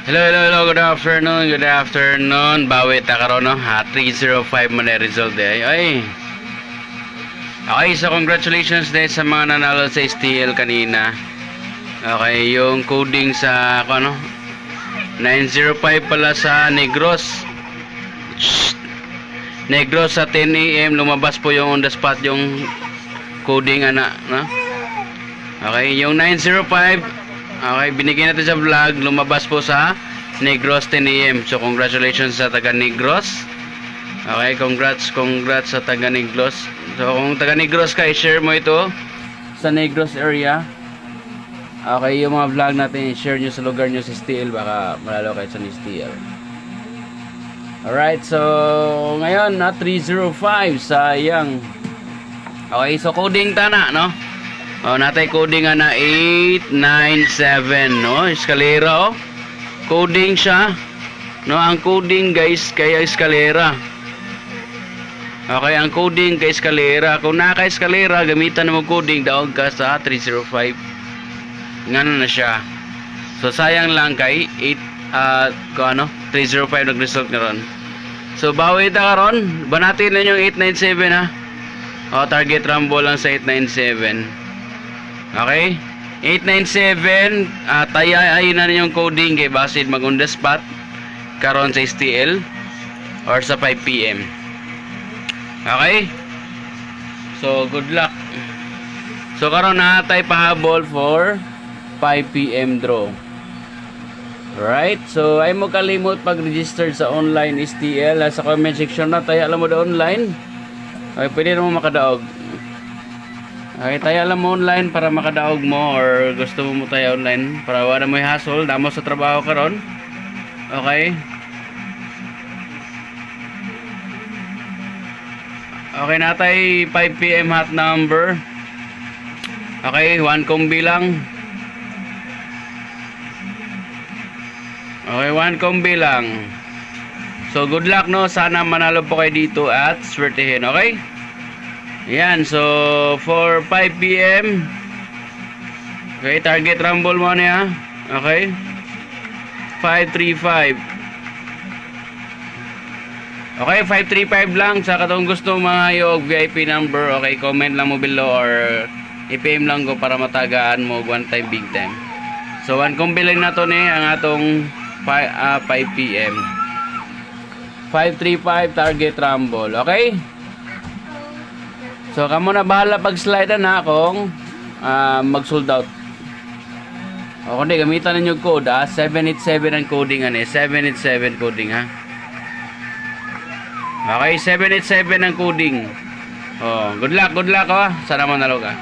Hello, hello, hello, good afternoon. Bawi ta karon no, ha 305 man ang result ay. Okay, so congratulations din sa mga nanalo sa STL kanina. Okay, yung coding sa ano 905 pala sa Negros. Negros sa 10 AM lumabas po yung on the spot yung coding no? Okay, yung 905. Okay, binigyan natin sa vlog, lumabas po sa Negros 10 AM. So congratulations sa taga Negros. Okay, congrats sa taga Negros. So kung taga Negros ka, i-share mo ito sa Negros area. Okay, yung mga vlog natin, i-share nyo sa lugar nyo sa STL, baka malalo kayo sa STL. Alright, so ngayon na 305, sayang. Okay, so coding tana, no? Natay coding na 897, no? Eskalera, coding siya. No, ang coding guys kaya eskalera. Okay, ang coding kay eskalera. Kung naka-eskalera, gamitan mo coding, daog ka sa 305. Ngano na siya. So sayang lang kay 305 nag-result karon. So bawi ta karon, banatin na yung 897 ha. Target rumble lang sa 897. Okay? 897 tayain na yung coding kay basid mag on the spot karon sa STL or sa 5 PM. Okay? So good luck. So karon na tayo pahabol for 5 PM draw. Right? So ay mo kalimot pag-register sa online STL sa comment section na tayo alam mo da online. Okay, pwede na mo makadaog. Okay, tayo alam mo online para makadaog mo or gusto mo tayo online para wala mo i-hustle, damo sa trabaho karon. Okay? Okay, natay 5 PM hot number. Okay, 1 combi lang. Okay, 1 combi lang. So good luck no, sana manalo po kayo dito at swertehin, okay? Yan, so for 5 PM. Okay, target rumble mo niya. Okay? 535. Okay, 535 lang sa katong gusto mga yung VIP number. Okay, comment lang mo below or i-PM lang ko para matagaan mo one time big time. So 1 combi lang na to ni ang atong 5 PM. 535 target rumble, okay? So kamo na bahala pag slide na akong mag-sold out. O kundi gamitan ninyo code 787 ang coding 787 coding ha. Okay, 787 ang coding. Good luck sana manalo ka.